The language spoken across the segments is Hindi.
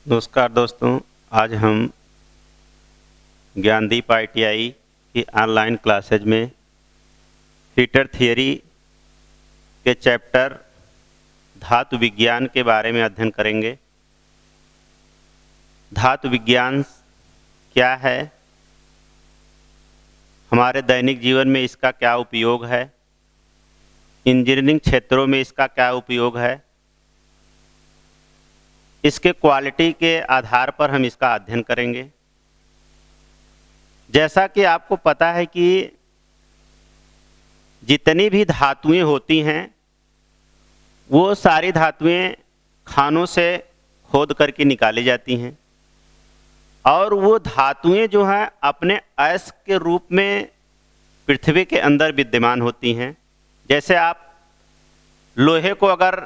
नमस्कार दोस्तों, आज हम ज्ञानदीप ITI की ऑनलाइन क्लासेज में हीटर थियरी के चैप्टर धातु विज्ञान के बारे में अध्ययन करेंगे। धातु विज्ञान क्या है, हमारे दैनिक जीवन में इसका क्या उपयोग है, इंजीनियरिंग क्षेत्रों में इसका क्या उपयोग है, इसके क्वालिटी के आधार पर हम इसका अध्ययन करेंगे। जैसा कि आपको पता है कि जितनी भी धातुएं होती हैं वो सारी धातुएं खानों से खोद करके निकाली जाती हैं और वो धातुएं जो हैं अपने अयस्क के रूप में पृथ्वी के अंदर विद्यमान होती हैं। जैसे आप लोहे को अगर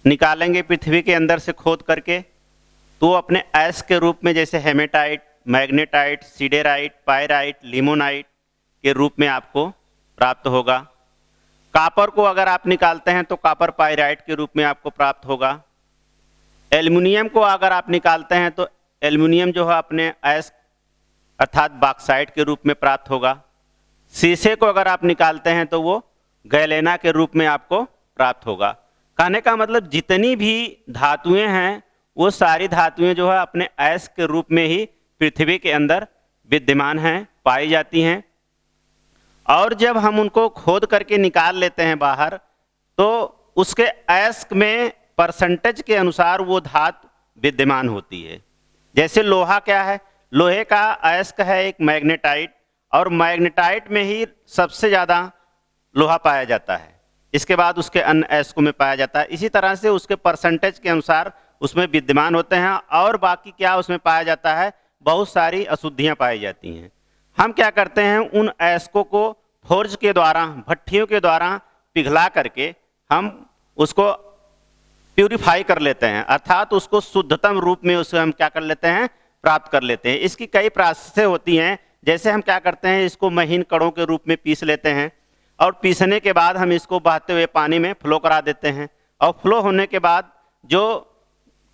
निकालेंगे पृथ्वी के अंदर से खोद करके तो अपने अयस्क के रूप में जैसे hematite, magnetite, siderite, pyrite, limonite के रूप में आपको प्राप्त होगा। कॉपर को अगर आप निकालते हैं तो कॉपर पायराइट के रूप में आपको प्राप्त होगा। एल्युमिनियम को अगर आप निकालते हैं तो एल्युमिनियम जो है अपने अयस्क अर्थात बॉक्साइट के रूप में प्राप्त होगा। शीशे को अगर आप निकालते हैं तो वो गैलेना के रूप में आपको प्राप्त होगा। कहने का मतलब जितनी भी धातुएं हैं वो सारी धातुएं जो है अपने अयस्क के रूप में ही पृथ्वी के अंदर विद्यमान हैं, पाई जाती हैं। और जब हम उनको खोद करके निकाल लेते हैं बाहर तो उसके अयस्क में परसेंटेज के अनुसार वो धातु विद्यमान होती है। जैसे लोहा क्या है, लोहे का अयस्क है एक मैग्नेटाइट और मैग्नेटाइट में ही सबसे ज़्यादा लोहा पाया जाता है, इसके बाद उसके अन्य अयस्कों में पाया जाता है। इसी तरह से उसके परसेंटेज के अनुसार उसमें विद्यमान होते हैं और बाकी क्या उसमें पाया जाता है, बहुत सारी अशुद्धियां पाई जाती हैं। हम क्या करते हैं, उन अयस्कों को फोर्ज के द्वारा, भट्ठियों के द्वारा पिघला करके हम उसको प्यूरिफाई कर लेते हैं, अर्थात उसको शुद्धतम रूप में उसे हम क्या कर लेते हैं, प्राप्त कर लेते हैं। इसकी कई प्रोसेसें होती हैं। जैसे हम क्या करते हैं, इसको महीन कणों के रूप में पीस लेते हैं और पीसने के बाद हम इसको बहते हुए पानी में फ्लो करा देते हैं और फ्लो होने के बाद जो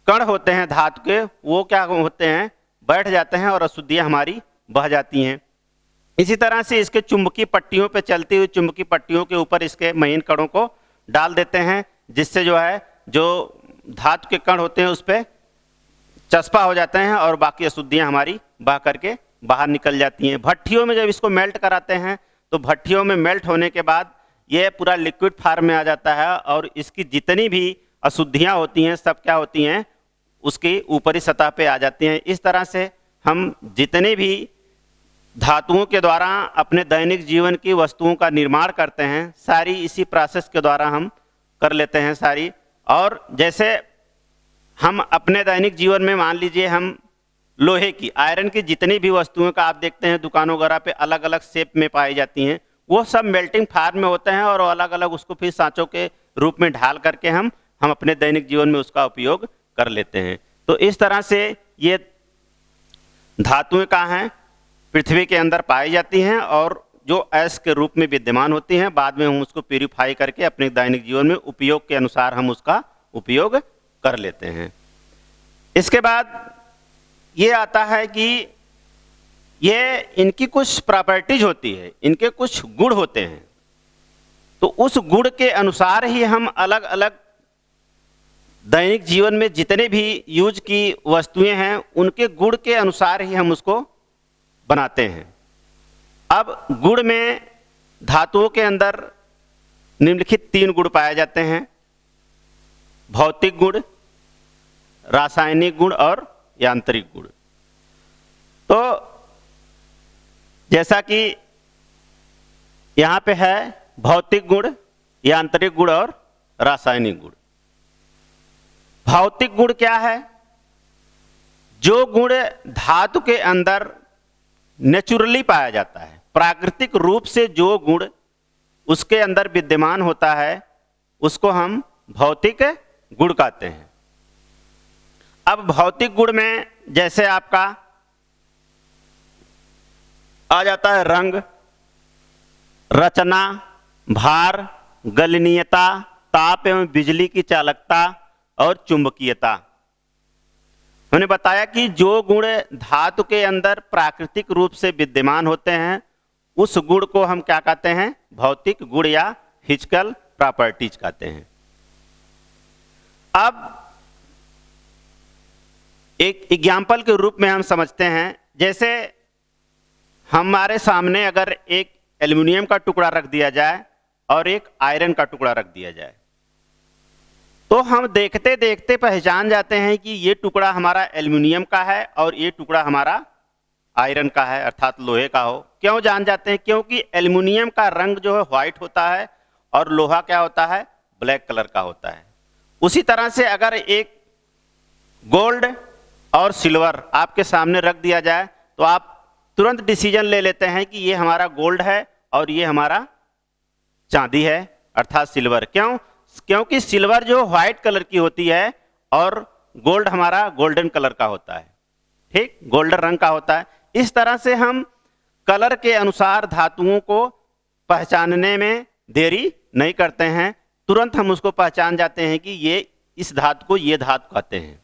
कण होते हैं धातु के वो क्या होते हैं, बैठ जाते हैं और अशुद्धियाँ हमारी बह जाती हैं। इसी तरह से इसके चुंबकीय पट्टियों पे चलती हुई चुंबकीय पट्टियों के ऊपर इसके महीन कणों को डाल देते हैं, जिससे जो है जो धातु के कण होते हैं उस पर चस्पा हो जाते हैं और बाकी अशुद्धियाँ हमारी बह करके बाहर निकल जाती हैं। भट्ठियों में जब इसको मेल्ट कराते हैं तो भट्ठियों में मेल्ट होने के बाद ये पूरा लिक्विड फॉर्म में आ जाता है और इसकी जितनी भी अशुद्धियाँ होती हैं सब क्या होती हैं, उसकी ऊपरी सतह पे आ जाती हैं। इस तरह से हम जितने भी धातुओं के द्वारा अपने दैनिक जीवन की वस्तुओं का निर्माण करते हैं सारी इसी प्रोसेस के द्वारा हम कर लेते हैं सारी। और जैसे हम अपने दैनिक जीवन में मान लीजिए हम लोहे की, आयरन की जितनी भी वस्तुओं का आप देखते हैं दुकानों वगैरह पे अलग अलग शेप में पाई जाती हैं, वो सब मेल्टिंग फॉर्म में होते हैं और अलग अलग उसको फिर सांचों के रूप में ढाल करके हम अपने दैनिक जीवन में उसका उपयोग कर लेते हैं। तो इस तरह से ये धातुएं कहाँ हैं, पृथ्वी के अंदर पाई जाती हैं और जो अयस्क के रूप में विद्यमान होती हैं, बाद में हम उसको प्यूरिफाई करके अपने दैनिक जीवन में उपयोग के अनुसार हम उसका उपयोग कर लेते हैं। इसके बाद ये आता है कि ये इनकी कुछ प्रॉपर्टीज होती है, इनके कुछ गुण होते हैं, तो उस गुण के अनुसार ही हम अलग अलग दैनिक जीवन में जितने भी यूज की वस्तुएं हैं उनके गुण के अनुसार ही हम उसको बनाते हैं। अब गुण में धातुओं के अंदर निम्नलिखित 3 गुण पाए जाते हैं, भौतिक गुण, रासायनिक गुण और यांत्रिक गुण। तो जैसा कि यहाँ पे है भौतिक गुण, यांत्रिक गुण और रासायनिक गुण। भौतिक गुण क्या है, जो गुण धातु के अंदर नेचुरली पाया जाता है, प्राकृतिक रूप से जो गुण उसके अंदर विद्यमान होता है उसको हम भौतिक गुण कहते हैं। अब भौतिक गुण में जैसे आपका आ जाता है रंग, रचना, भार, गलनीयता, ताप एवं बिजली की चालकता और चुंबकीयता। हमने बताया कि जो गुण धातु के अंदर प्राकृतिक रूप से विद्यमान होते हैं उस गुण को हम क्या कहते हैं, भौतिक गुण या फिजिकल प्रॉपर्टीज कहते हैं। अब एक एग्जाम्पल के रूप में हम समझते हैं, जैसे हमारे सामने अगर एक एल्युमिनियम का टुकड़ा रख दिया जाए और एक आयरन का टुकड़ा रख दिया जाए, तो हम देखते देखते पहचान जाते हैं कि ये टुकड़ा हमारा एल्युमिनियम का है और ये टुकड़ा हमारा आयरन का है, अर्थात लोहे का हो। क्यों जान जाते हैं? क्योंकि एल्युमिनियम का रंग जो है व्हाइट होता है और लोहा क्या होता है, ब्लैक कलर का होता है। उसी तरह से अगर एक गोल्ड और सिल्वर आपके सामने रख दिया जाए तो आप तुरंत डिसीजन ले लेते हैं कि ये हमारा गोल्ड है और ये हमारा चांदी है, अर्थात सिल्वर। क्यों? क्योंकि सिल्वर जो व्हाइट कलर की होती है और गोल्ड हमारा गोल्डन कलर का होता है, ठीक, गोल्डन रंग का होता है। इस तरह से हम कलर के अनुसार धातुओं को पहचानने में देरी नहीं करते हैं, तुरंत हम उसको पहचान जाते हैं कि ये इस धातु को ये धातु कहते हैं।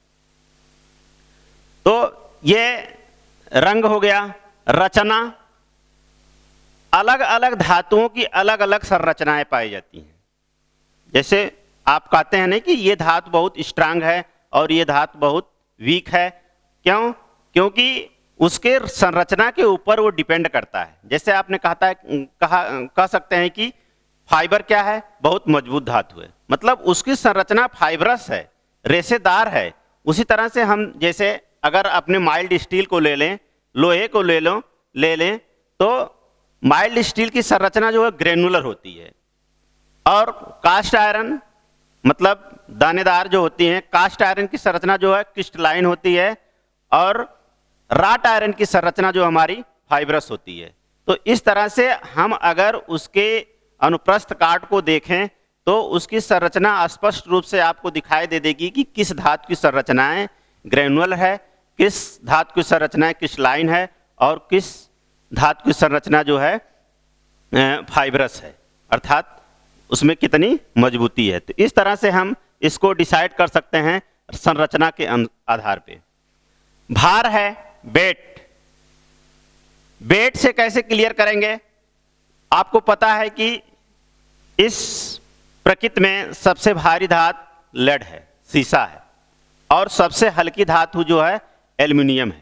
तो ये रंग हो गया। रचना, अलग अलग धातुओं की अलग अलग संरचनाएं पाई जाती हैं। जैसे आप कहते हैं ना कि ये धातु बहुत स्ट्रांग है और ये धातु बहुत वीक है। क्यों? क्योंकि उसके संरचना के ऊपर वो डिपेंड करता है। जैसे आपने कह सकते हैं कि फाइबर क्या है, बहुत मजबूत धातु है, मतलब उसकी संरचना फाइबरस है, रेशेदार है। उसी तरह से हम जैसे अगर अपने माइल्ड स्टील को ले लें, लोहे को ले लें, तो माइल्ड स्टील की संरचना जो है ग्रेनुलर होती है और कास्ट आयरन मतलब दानेदार जो होती हैं, कास्ट आयरन की संरचना जो है क्रिस्टलाइन होती है और राट आयरन की संरचना जो हमारी फाइब्रस होती है। तो इस तरह से हम अगर उसके अनुप्रस्थ काट को देखें तो उसकी संरचना स्पष्ट रूप से आपको दिखाई दे देगी कि किस धातु की संरचनाएं ग्रेनुलर है, किस धातु की संरचनाएं क्रिस्टलाइन है और किस धातु की संरचना जो है फाइब्रस है, अर्थात उसमें कितनी मजबूती है। तो इस तरह से हम इसको डिसाइड कर सकते हैं संरचना के आधार पे। भार है वेट, वेट से कैसे क्लियर करेंगे? आपको पता है कि इस प्रकृति में सबसे भारी धातु लेड है, सीसा है, और सबसे हल्की धातु जो है एल्युमिनियम है।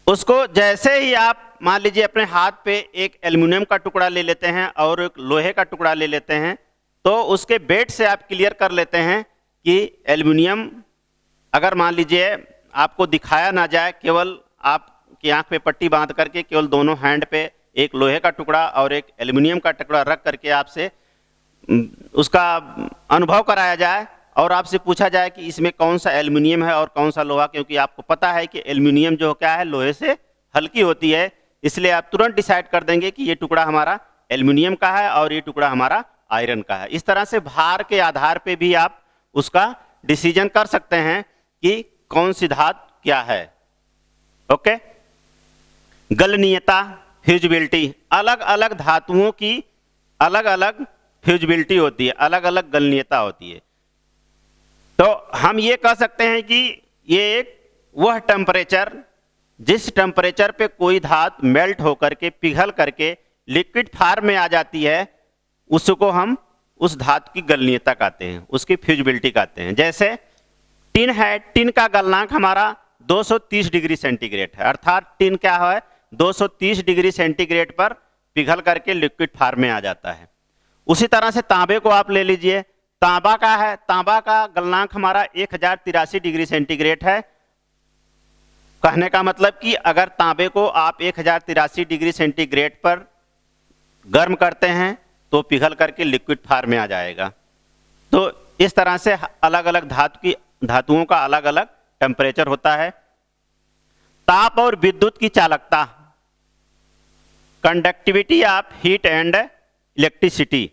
उसको जैसे ही आप मान लीजिए अपने हाथ पे एक एल्युमिनियम का टुकड़ा ले लेते हैं और एक लोहे का टुकड़ा ले लेते हैं, तो उसके वेट से आप क्लियर कर लेते हैं कि एल्युमिनियम, अगर मान लीजिए आपको दिखाया ना जाए, केवल आपकी आंख पे पट्टी बांध करके केवल दोनों हैंड पे एक लोहे का टुकड़ा और एक एल्युमिनियम का टुकड़ा रख करके आपसे उसका अनुभव कराया जाए और आपसे पूछा जाए कि इसमें कौन सा एल्युमिनियम है और कौन सा लोहा, क्योंकि आपको पता है कि एल्युमिनियम जो क्या है लोहे से हल्की होती है, इसलिए आप तुरंत डिसाइड कर देंगे कि ये टुकड़ा हमारा एल्युमिनियम का है और ये टुकड़ा हमारा आयरन का है। इस तरह से भार के आधार पे भी आप उसका डिसीजन कर सकते हैं कि कौन सी धातु क्या है। ओके। गलनीयता, फ्यूजिबिलिटी, अलग अलग धातुओं की अलग अलग फ्यूजिबिलिटी होती है, अलग अलग गलनीयता होती है। तो हम ये कह सकते हैं कि ये एक वह टेम्परेचर, जिस टेम्परेचर पे कोई धातु मेल्ट होकर के पिघल करके लिक्विड फॉर्म में आ जाती है, उसको हम उस धातु की गलनीयता कहते हैं, उसकी फ्यूजिबिलिटी कहते हैं। जैसे टिन है, टिन का गलनांक हमारा 230 डिग्री सेंटीग्रेड है, अर्थात टिन क्या है 230 डिग्री सेंटीग्रेड पर पिघल करके लिक्विड फॉर्म में आ जाता है। उसी तरह से तांबे को आप ले लीजिए, तांबा का है, तांबा का गलनांक हमारा 1083 डिग्री सेंटीग्रेड है। कहने का मतलब कि अगर तांबे को आप 1083 डिग्री सेंटीग्रेड पर गर्म करते हैं तो पिघल करके लिक्विड फॉर्म में आ जाएगा। तो इस तरह से अलग अलग धातुओं का अलग अलग टेम्परेचर होता है। ताप और विद्युत की चालकता, conductivity of heat and electricity.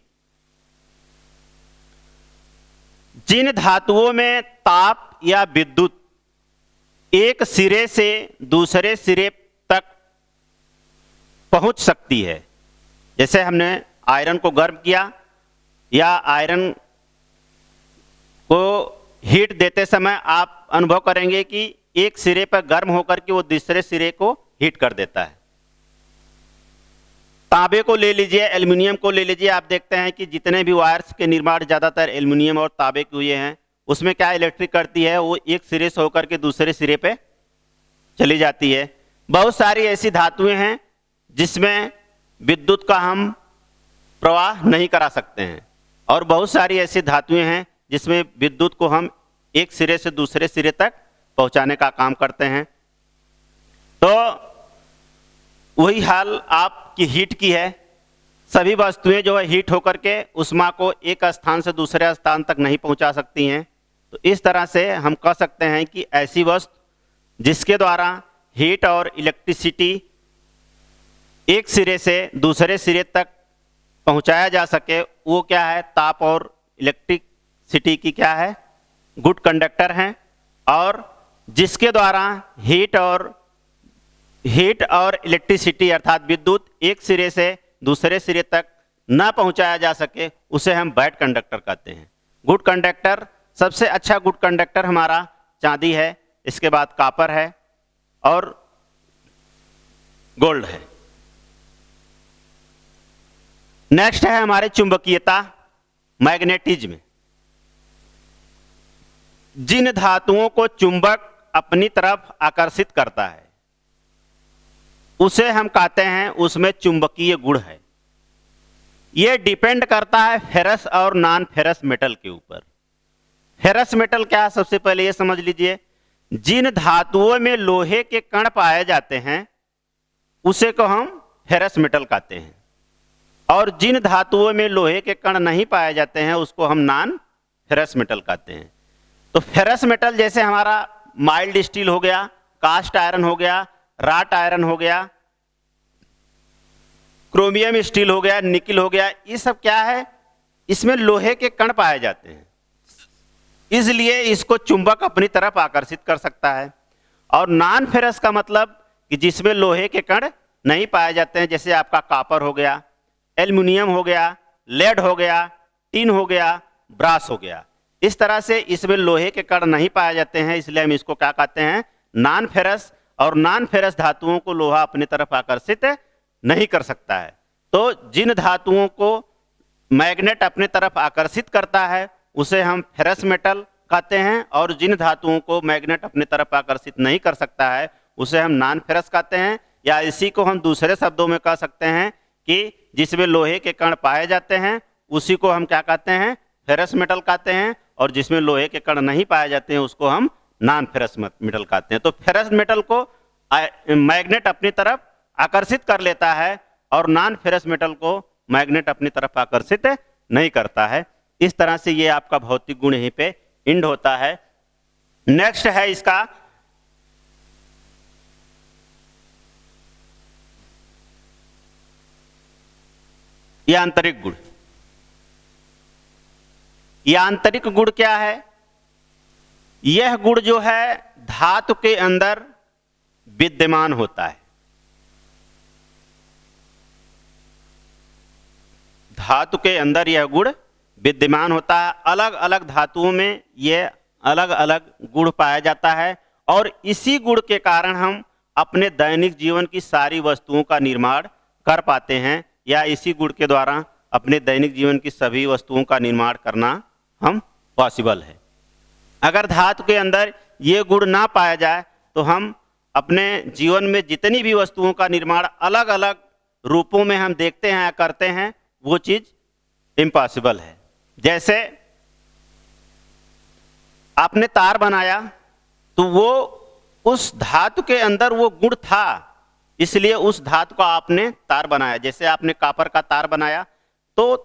जिन धातुओं में ताप या विद्युत एक सिरे से दूसरे सिरे तक पहुंच सकती है, जैसे हमने आयरन को गर्म किया या आयरन को हीट देते समय आप अनुभव करेंगे कि एक सिरे पर गर्म होकर के वो दूसरे सिरे को हीट कर देता है। तांबे को ले लीजिए, एल्युमिनियम को ले लीजिए, आप देखते हैं कि जितने भी वायर्स के निर्माण ज़्यादातर एल्युमिनियम और तांबे के हुए हैं, उसमें क्या इलेक्ट्रिक करती है, वो एक सिरे से होकर के दूसरे सिरे पे चली जाती है। बहुत सारी ऐसी धातुएं हैं जिसमें विद्युत का हम प्रवाह नहीं करा सकते हैं, और बहुत सारी ऐसी धातुएं हैं जिसमें विद्युत को हम एक सिरे से दूसरे सिरे तक पहुंचाने का काम करते हैं। तो वही हाल आपकी हीट की है। सभी वस्तुएं जो है हीट होकर के ऊष्मा को एक स्थान से दूसरे स्थान तक नहीं पहुंचा सकती हैं। तो इस तरह से हम कह सकते हैं कि ऐसी वस्तु जिसके द्वारा हीट और इलेक्ट्रिसिटी एक सिरे से दूसरे सिरे तक पहुंचाया जा सके, वो क्या है, ताप और इलेक्ट्रिसिटी की क्या है, गुड कंडक्टर हैं। और जिसके द्वारा हीट और इलेक्ट्रिसिटी अर्थात विद्युत एक सिरे से दूसरे सिरे तक न पहुंचाया जा सके, उसे हम बैड कंडक्टर कहते हैं। गुड कंडक्टर, सबसे अच्छा गुड कंडक्टर हमारा चांदी है, इसके बाद कॉपर है और गोल्ड है। नेक्स्ट है हमारे चुंबकीयता, मैग्नेटिज्म। जिन धातुओं को चुंबक अपनी तरफ आकर्षित करता है उसे हम कहते हैं उसमें चुंबकीय गुण है। यह डिपेंड करता है फेरस और नॉन फेरस मेटल के ऊपर। फेरस मेटल क्या है, सबसे पहले यह समझ लीजिए, जिन धातुओं में लोहे के कण पाए जाते हैं उसे को हम फेरस मेटल कहते हैं, और जिन धातुओं में लोहे के कण नहीं पाए जाते हैं उसको हम नॉन फेरस मेटल कहते हैं। तो फेरस मेटल जैसे हमारा माइल्ड स्टील हो गया, कास्ट आयरन हो गया, राट आयरन हो गया, क्रोमियम स्टील हो गया, निकिल हो गया, ये सब क्या है, इसमें लोहे के कण पाए जाते हैं, इसलिए इसको चुंबक अपनी तरफ आकर्षित कर सकता है। और नॉन फेरस का मतलब कि जिसमें लोहे के कण नहीं पाए जाते हैं, जैसे आपका कॉपर हो गया, एल्युमिनियम हो गया, लेड हो गया, टिन हो गया, ब्रास हो गया। इस तरह से इसमें लोहे के कण नहीं पाए जाते हैं, इसलिए हम इसको क्या कहते हैं, नॉन फेरस। और नॉन फेरस धातुओं को लोहा अपनी तरफ आकर्षित नहीं कर सकता है। तो जिन धातुओं को मैग्नेट अपनी तरफ आकर्षित करता है उसे हम फेरस मेटल कहते हैं, और जिन धातुओं को मैग्नेट अपनी तरफ आकर्षित नहीं कर सकता है उसे हम नॉन फेरस कहते हैं। या इसी को हम दूसरे शब्दों में कह सकते हैं कि जिसमें लोहे के कण पाए जाते हैं उसी को हम क्या कहते हैं, फेरस मेटल कहते हैं, और जिसमें लोहे के कण नहीं पाए जाते हैं उसको हम नॉन फेरस मेटल कहते हैं। तो फेरस मेटल को मैग्नेट अपनी तरफ आकर्षित कर लेता है और नॉन फेरस मेटल को मैग्नेट अपनी तरफ आकर्षित नहीं करता है। इस तरह से ये आपका भौतिक गुण यहीं पे इंड होता है। नेक्स्ट है इसका यांत्रिक गुण। यांत्रिक गुण क्या है, यह गुण जो है धातु के अंदर विद्यमान होता है। धातु के अंदर यह गुण विद्यमान होता है। अलग अलग धातुओं में यह अलग अलग गुण पाया जाता है, और इसी गुण के कारण हम अपने दैनिक जीवन की सारी वस्तुओं का निर्माण कर पाते हैं, या इसी गुण के द्वारा अपने दैनिक जीवन की सभी वस्तुओं का निर्माण करना हम पॉसिबल है। अगर धातु के अंदर ये गुण ना पाया जाए तो हम अपने जीवन में जितनी भी वस्तुओं का निर्माण अलग अलग रूपों में हम देखते हैं, करते हैं, वो चीज इम्पॉसिबल है। जैसे आपने तार बनाया तो वो उस धातु के अंदर वो गुण था, इसलिए उस धातु का आपने तार बनाया। जैसे आपने कॉपर का तार बनाया तो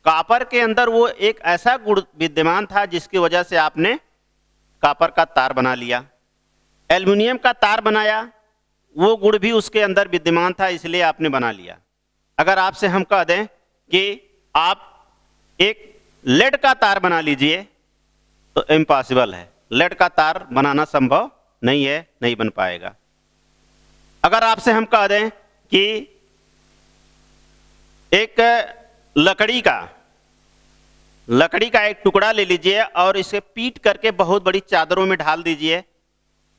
कॉपर के अंदर वो एक ऐसा गुण विद्यमान था जिसकी वजह से आपने कॉपर का तार बना लिया। एल्युमिनियम का तार बनाया, वो गुण भी उसके अंदर विद्यमान था, इसलिए आपने बना लिया। अगर आपसे हम कह दें कि आप एक लेड का तार बना लीजिए तो इम्पॉसिबल है, लेड का तार बनाना संभव नहीं है, नहीं बन पाएगा। अगर आपसे हम कह दें कि एक लकड़ी का लकड़ी का एक टुकड़ा ले लीजिए और इसे पीट करके बहुत बड़ी चादरों में ढाल दीजिए,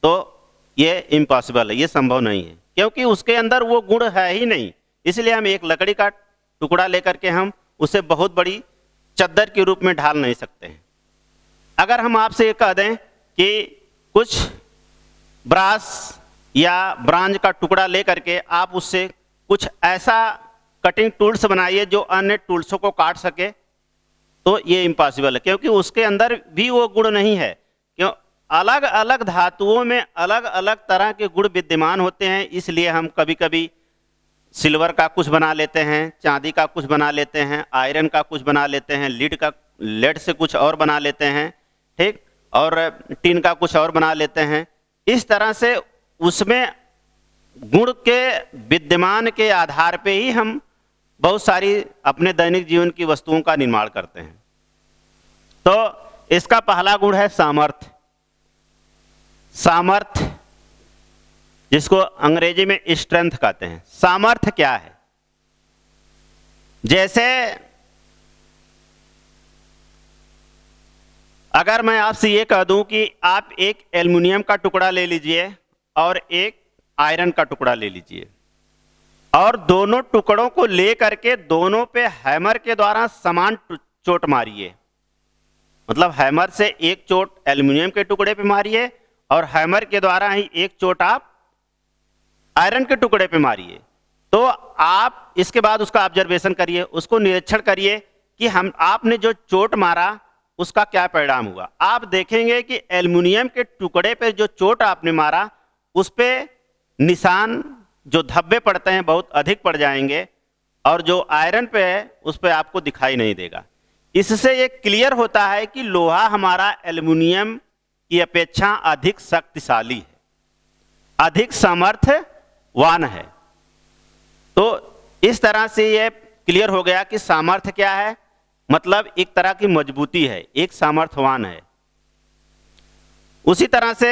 तो ये इम्पॉसिबल है, ये संभव नहीं है, क्योंकि उसके अंदर वो गुण है ही नहीं। इसलिए हम एक लकड़ी का टुकड़ा लेकर के हम उसे बहुत बड़ी चद्दर के रूप में ढाल नहीं सकते हैं। अगर हम आपसे ये कह दें कि कुछ ब्रास या ब्रांज का टुकड़ा ले करके आप उससे कुछ ऐसा कटिंग टूल्स बनाइए जो अन्य टूल्सों को काट सके, तो ये इम्पॉसिबल है, क्योंकि उसके अंदर भी वो गुण नहीं है। क्यों? अलग अलग धातुओं में अलग अलग तरह के गुण विद्यमान होते हैं। इसलिए हम कभी कभी सिल्वर का कुछ बना लेते हैं, चांदी का कुछ बना लेते हैं, आयरन का कुछ बना लेते हैं, लेड से कुछ और बना लेते हैं, ठीक, और टिन का कुछ और बना लेते हैं। इस तरह से उसमें गुण के विद्यमान के आधार पे ही हम बहुत सारी अपने दैनिक जीवन की वस्तुओं का निर्माण करते हैं। तो इसका पहला गुण है सामर्थ्य। सामर्थ्य, जिसको अंग्रेजी में स्ट्रेंथ कहते हैं। सामर्थ्य क्या है? जैसे अगर मैं आपसे ये कह दूं कि आप एक एल्युमिनियम का टुकड़ा ले लीजिए और एक आयरन का टुकड़ा ले लीजिए, और दोनों टुकड़ों को ले करके दोनों पे हैमर के द्वारा समान चोट मारिए। मतलब हैमर से एक चोट एल्युमिनियम के टुकड़े पे मारिए और हैमर के द्वारा ही एक चोट आप आयरन के टुकड़े पे मारिए। तो आप इसके बाद उसका ऑब्जर्वेशन करिए, उसको निरीक्षण करिए कि आपने जो चोट मारा उसका क्या परिणाम हुआ। आप देखेंगे कि एल्युमिनियम के टुकड़े पे जो चोट आपने मारा उस पे निशान, जो धब्बे पड़ते हैं, बहुत अधिक पड़ जाएंगे, और जो आयरन पे है उस पे आपको दिखाई नहीं देगा। इससे ये क्लियर होता है कि लोहा हमारा एल्युमिनियम की अपेक्षा अधिक शक्तिशाली है, अधिक सामर्थ्यवान है। तो इस तरह से ये क्लियर हो गया कि सामर्थ्य क्या है, मतलब एक तरह की मजबूती है, एक सामर्थ्यवान है। उसी तरह से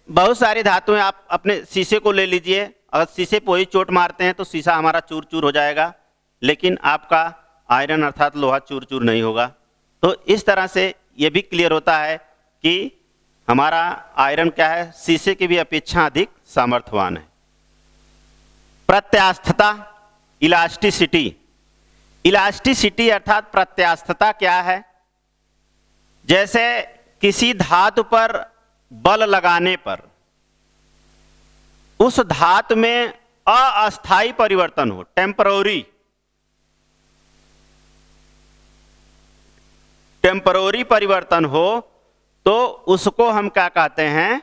बहुत सारी धातुएं, आप अपने शीशे को ले लीजिए, अगर शीशे पे वही चोट मारते हैं तो शीशा हमारा चूर चूर हो जाएगा, लेकिन आपका आयरन अर्थात लोहा चूर चूर नहीं होगा। तो इस तरह से ये भी क्लियर होता है कि हमारा आयरन क्या है, शीशे की भी अपेक्षा अधिक सामर्थ्यवान है। प्रत्यास्थता, इलास्टिसिटी। इलास्टिसिटी अर्थात प्रत्यास्थता क्या है? जैसे किसी धातु पर बल लगाने पर उस धातु में अस्थायी परिवर्तन हो, टेम्पररी परिवर्तन हो, तो उसको हम क्या कहते हैं?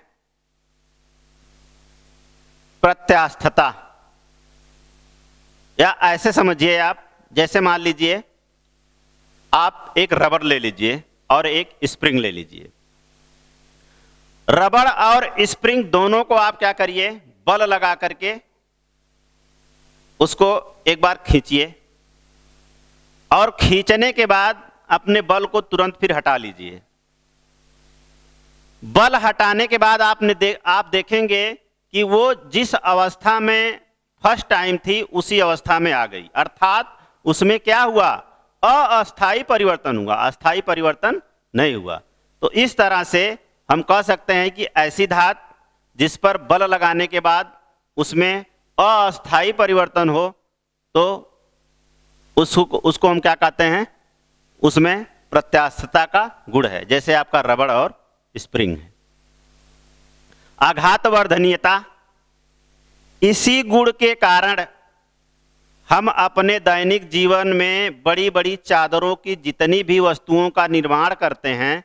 प्रत्यास्थता। या ऐसे समझिए आप, जैसे मान लीजिए आप एक रबर ले लीजिए और एक स्प्रिंग ले लीजिए। रबर और स्प्रिंग दोनों को आप क्या करिए, बल लगा करके उसको एक बार खींचिए, और खींचने के बाद अपने बल को तुरंत फिर हटा लीजिए। बल हटाने के बाद आप देखेंगे कि वो जिस अवस्था में फर्स्ट टाइम थी उसी अवस्था में आ गई, अर्थात उसमें क्या हुआ? अस्थायी परिवर्तन हुआ, अस्थायी परिवर्तन नहीं हुआ। तो इस तरह से हम कह सकते हैं कि ऐसी धातु जिस पर बल लगाने के बाद उसमें अस्थायी परिवर्तन हो, तो उसको हम क्या कहते हैं? उसमें प्रत्यास्थता का गुण है, जैसे आपका रबड़ और स्प्रिंग है। आघातवर्धनीयता, इसी गुण के कारण हम अपने दैनिक जीवन में बड़ी बड़ी चादरों की जितनी भी वस्तुओं का निर्माण करते हैं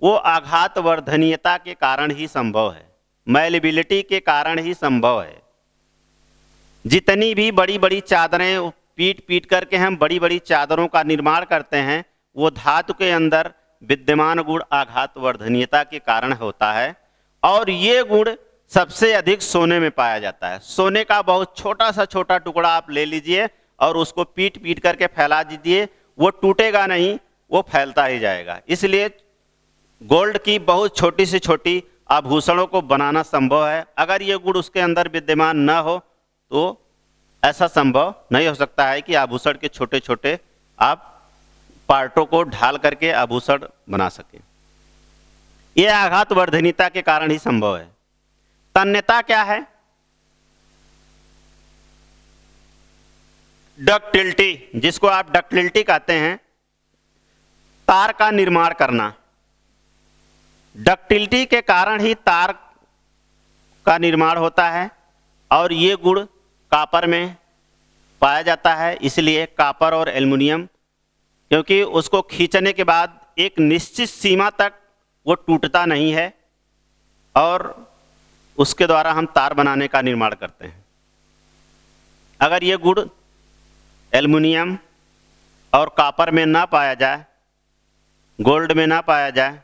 वो आघातवर्धनीयता के कारण ही संभव है, मैलेबिलिटी के कारण ही संभव है। जितनी भी बड़ी बड़ी चादरें पीट पीट करके हम बड़ी बड़ी चादरों का निर्माण करते हैं, वो धातु के अंदर विद्यमान गुण आघातवर्धनीयता के कारण होता है। और ये गुण सबसे अधिक सोने में पाया जाता है। सोने का बहुत छोटा सा छोटा टुकड़ा आप ले लीजिए और उसको पीट पीट करके फैला दीजिए, वो टूटेगा नहीं, वो फैलता ही जाएगा। इसलिए गोल्ड की बहुत छोटी से छोटी आभूषणों को बनाना संभव है। अगर ये गुण उसके अंदर विद्यमान न हो तो ऐसा संभव नहीं हो सकता है कि आभूषण के छोटे छोटे आप पार्टों को ढाल करके आभूषण बना सके। यह आघात वर्धनीयता के कारण ही संभव है। तन्यता क्या है? डक्टिलिटी, जिसको आप डक्टिलिटी कहते हैं, तार का निर्माण करना। डक्टिलिटी के कारण ही तार का निर्माण होता है और ये गुण कॉपर में पाया जाता है। इसलिए कॉपर और एल्युमिनियम, क्योंकि उसको खींचने के बाद एक निश्चित सीमा तक वो टूटता नहीं है और उसके द्वारा हम तार बनाने का निर्माण करते हैं। अगर ये गुण एल्युमिनियम और कॉपर में ना पाया जाए, गोल्ड में ना पाया जाए,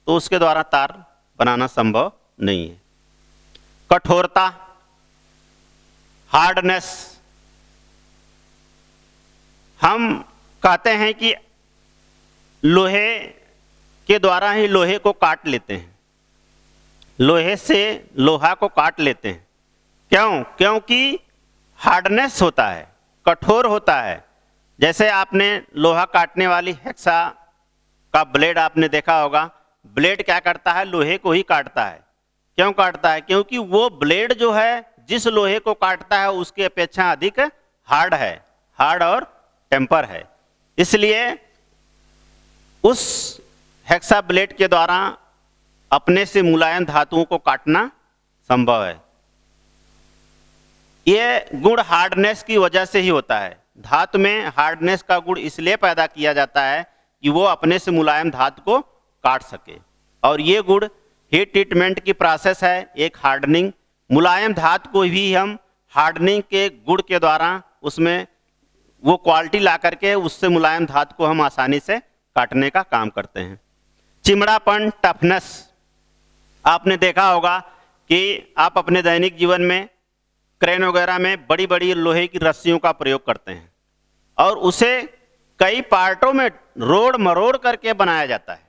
तो उसके द्वारा तार बनाना संभव नहीं है। कठोरता, हार्डनेस, हम कहते हैं कि लोहे के द्वारा ही लोहे को काट लेते हैं, लोहे से लोहा को काट लेते हैं। क्यों? क्योंकि हार्डनेस होता है, कठोर होता है। जैसे आपने लोहा काटने वाली हेक्सा का ब्लेड आपने देखा होगा, ब्लेड क्या करता है? लोहे को ही काटता है। क्यों काटता है? क्योंकि वो ब्लेड जो है जिस लोहे को काटता है उसकी अपेक्षा अधिक हार्ड है, हार्ड और टेम्पर है। इसलिए उस हेक्सा ब्लेड के द्वारा अपने से मुलायम धातुओं को काटना संभव है। यह गुण हार्डनेस की वजह से ही होता है। धातु में हार्डनेस का गुण इसलिए पैदा किया जाता है कि वो अपने से मुलायम धातु को काट सके, और ये गुण हीट ट्रीटमेंट की प्रोसेस है, एक हार्डनिंग। मुलायम धातु को भी हम हार्डनिंग के गुण के द्वारा उसमें वो क्वालिटी ला करके उससे मुलायम धातु को हम आसानी से काटने का काम करते हैं। चिमड़ापन, टफनेस, आपने देखा होगा कि आप अपने दैनिक जीवन में क्रेन वगैरह में बड़ी बड़ी लोहे की रस्सियों का प्रयोग करते हैं और उसे कई पार्टों में रोड़ मरोड़ करके बनाया जाता है,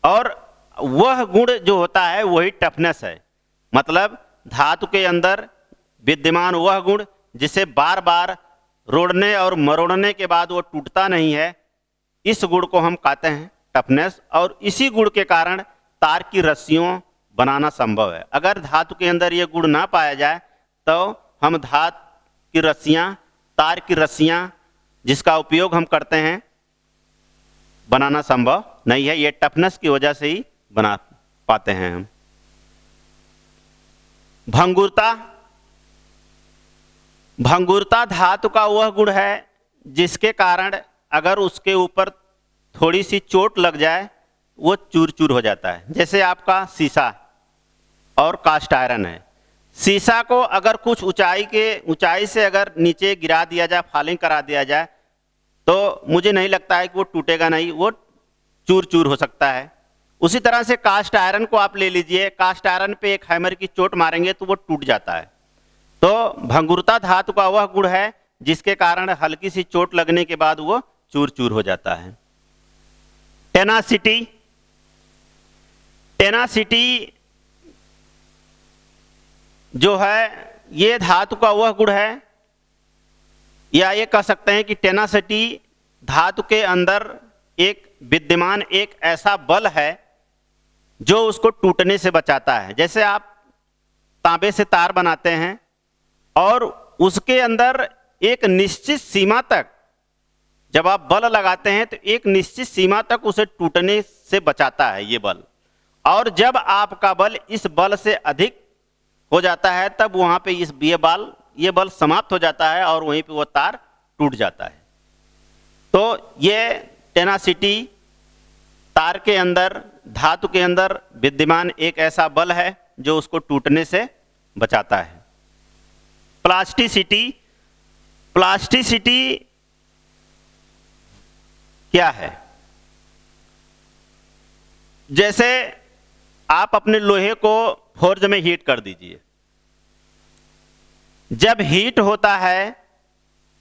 और वह गुण जो होता है वही टफनेस है। मतलब धातु के अंदर विद्यमान वह गुण जिसे बार बार रोड़ने और मरोड़ने के बाद वो टूटता नहीं है, इस गुण को हम कहते हैं टफनेस। और इसी गुण के कारण तार की रस्सियों बनाना संभव है। अगर धातु के अंदर ये गुण ना पाया जाए तो हम धातु की रस्सियां, तार की रस्सियां जिसका उपयोग हम करते हैं, बनाना संभव नहीं है। ये टफनेस की वजह से ही बना पाते हैं हम। भंगुरता, भंगुरता धातु का वह गुण है जिसके कारण अगर उसके ऊपर थोड़ी सी चोट लग जाए वो चूर चूर हो जाता है। जैसे आपका शीशा और कास्ट आयरन है। शीशा को अगर कुछ ऊंचाई से अगर नीचे गिरा दिया जाए, फॉलिंग करा दिया जाए, तो मुझे नहीं लगता है कि वो टूटेगा नहीं, वो चूर चूर हो सकता है। उसी तरह से कास्ट आयरन को आप ले लीजिए, कास्ट आयरन पे एक हैमर की चोट मारेंगे तो वो टूट जाता है। तो भंगुरता धातु का वह गुण है जिसके कारण हल्की सी चोट लगने के बाद वो चूर चूर हो जाता है। टेनासिटी, टेनासिटी जो है ये धातु का वह गुण है, या ये कह सकते हैं कि टेनासिटी धातु के अंदर एक विद्यमान एक ऐसा बल है जो उसको टूटने से बचाता है। जैसे आप तांबे से तार बनाते हैं और उसके अंदर एक निश्चित सीमा तक जब आप बल लगाते हैं तो एक निश्चित सीमा तक उसे टूटने से बचाता है ये बल, और जब आपका बल इस बल से अधिक हो जाता है तब वहां पे ये बल समाप्त हो जाता है और वहीं पे वो तार टूट जाता है। तो ये टेनासिटी तार के अंदर, धातु के अंदर विद्यमान एक ऐसा बल है जो उसको टूटने से बचाता है। प्लास्टिसिटी, प्लास्टिसिटी क्या है? जैसे आप अपने लोहे को फोर्ज में हीट कर दीजिए, जब हीट होता है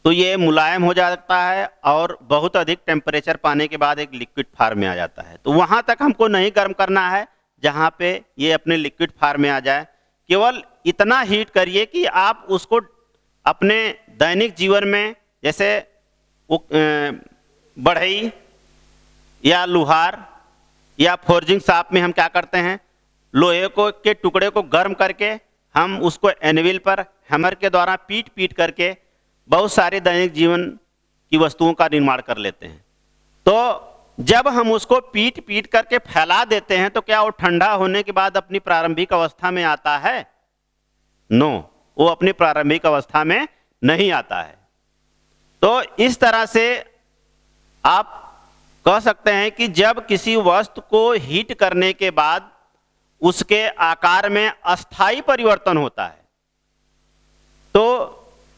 तो ये मुलायम हो जाता है और बहुत अधिक टेम्परेचर पाने के बाद एक लिक्विड फॉर्म में आ जाता है। तो वहां तक हमको नहीं गर्म करना है जहां पे ये अपने लिक्विड फॉर्म में आ जाए। केवल इतना हीट करिए कि आप उसको अपने दैनिक जीवन में, जैसे बढ़ई या लुहार या फोर्जिंग शॉप में हम क्या करते हैं, लोहे को के टुकड़े को गर्म करके हम उसको एनविल पर हैमर के द्वारा पीट पीट करके बहुत सारे दैनिक जीवन की वस्तुओं का निर्माण कर लेते हैं। तो जब हम उसको पीट पीट करके फैला देते हैं तो क्या वो ठंडा होने के बाद अपनी प्रारंभिक अवस्था में आता है? नो, वो अपनी प्रारंभिक अवस्था में नहीं आता है। तो इस तरह से आप कह सकते हैं कि जब किसी वस्तु को हीट करने के बाद उसके आकार में अस्थाई परिवर्तन होता है तो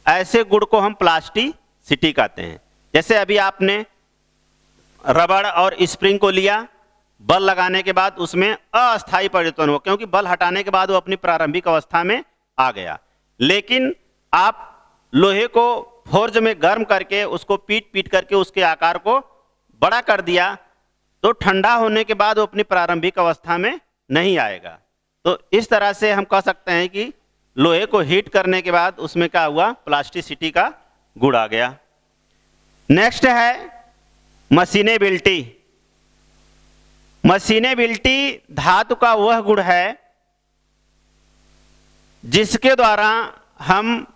ऐसे गुण को हम प्लास्टिसिटी कहते हैं। जैसे अभी आपने रबड़ और स्प्रिंग को लिया, बल लगाने के बाद उसमें अस्थाई परिवर्तन हो, क्योंकि बल हटाने के बाद वो अपनी प्रारंभिक अवस्था में आ गया। लेकिन आप लोहे को फोर्ज में गर्म करके उसको पीट पीट करके उसके आकार को बड़ा कर दिया तो ठंडा होने के बाद वो अपनी प्रारंभिक अवस्था में नहीं आएगा। तो इस तरह से हम कह सकते हैं कि लोहे को हीट करने के बाद उसमें क्या हुआ, प्लास्टिसिटी का गुण आ गया। नेक्स्ट है मशीनेबिलिटी। मशीनेबिलिटी धातु का वह गुण है जिसके द्वारा हम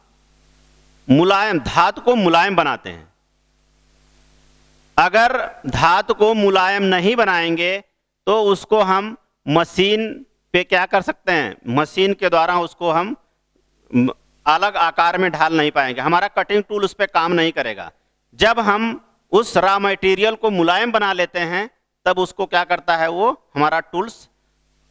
मुलायम धातु को मुलायम बनाते हैं। अगर धातु को मुलायम नहीं बनाएंगे तो उसको हम मशीन पे क्या कर सकते हैं, मशीन के द्वारा उसको हम अलग आकार में ढाल नहीं पाएंगे, हमारा कटिंग टूल उस पर काम नहीं करेगा। जब हम उस रॉ मटेरियल को मुलायम बना लेते हैं तब उसको क्या करता है, वो हमारा टूल्स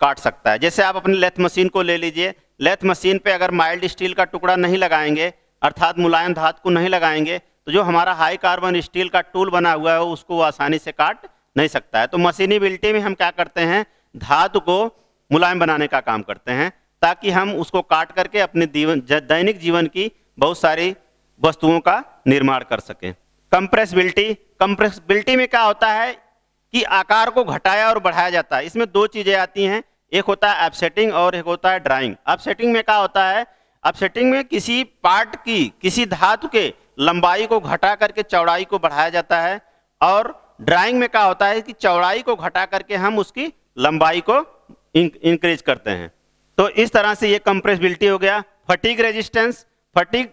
काट सकता है। जैसे आप अपनी लेथ मशीन को ले लीजिए, लेथ मशीन पे अगर माइल्ड स्टील का टुकड़ा नहीं लगाएंगे अर्थात मुलायम धातु को नहीं लगाएंगे तो जो हमारा हाई कार्बन स्टील का टूल बना हुआ है उसको वो आसानी से काट नहीं सकता है। तो मशीनेबिलिटी में हम क्या करते हैं, धातु को मुलायम बनाने का काम करते हैं ताकि हम उसको काट करके अपने दैनिक जीवन की बहुत सारी वस्तुओं का निर्माण कर सकें। कंप्रेसिबिलिटी, कंप्रेसिबिलिटी में क्या होता है कि आकार को घटाया और बढ़ाया जाता है। इसमें दो चीजें आती हैं, एक होता है अपसेटिंग और एक होता है ड्राइंग। अपसेटिंग में क्या होता है, अपसेटिंग में किसी पार्ट की, किसी धातु के लंबाई को घटा करके चौड़ाई को बढ़ाया जाता है, और ड्राइंग में क्या होता है कि चौड़ाई को घटा करके हम उसकी लंबाई को इंक्रीज करते हैं। तो इस तरह से ये कंप्रेसिबिलिटी हो गया। Fatigue resistance, fatigue